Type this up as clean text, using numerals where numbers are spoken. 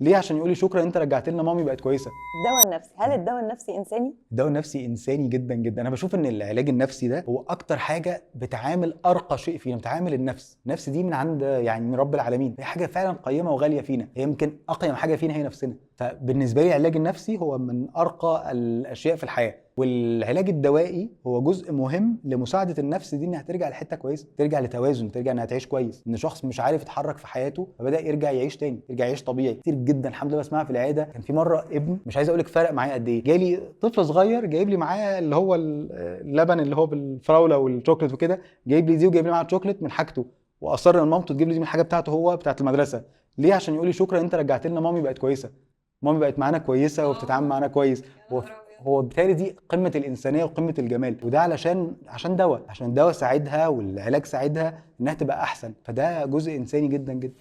ليه؟ عشان يقول لي شكرا انت رجعت لنا مامي بقت كويسه. الدواء النفسي، هل الدواء النفسي انساني؟ الدواء النفسي انساني جدا جدا. انا بشوف ان العلاج النفسي ده هو اكتر حاجه بتعامل ارقى شيء فينا، بتعامل النفس دي من عند يعني من رب العالمين، هي حاجه فعلا قيمه وغاليه فينا، هي يمكن اقيم حاجه فينا هي نفسنا. فبالنسبه لي العلاج النفسي هو من ارقى الاشياء في الحياه، والعلاج الدوائي هو جزء مهم لمساعده النفس دي انها ترجع لحته كويسه، ترجع لتوازن، ترجع انها تعيش كويس. ان شخص مش عارف يتحرك في حياته فبدا يرجع يعيش تاني، يرجع يعيش طبيعي. كتير جدا الحمد لله بسمعها في العياده. كان في مره ابن، مش عايز اقول لك فرق معايا قد ايه، جالي طفل صغير جايب لي معاه اللي هو اللبن اللي هو بالفراوله والشوكليت وكده، جايب لي دي وجايب لي معاه الشوكليت من حاجته، واصر ان مامته تجيب لي دي من الحاجه بتاعته هو بتاعت المدرسه. ليه؟ عشان يقول لي شكرا انت رجعت لنا مامي بقت كويسه، مامي بقت معانا كويسه وبتتعامل معانا كويس. يا هو نهار ابيض. هو بالتالي دي قمه الانسانيه وقمه الجمال، وده عشان دواء، عشان الدواء ساعدها والعلاج ساعدها انها تبقى احسن، فده جزء انساني جدا جدا.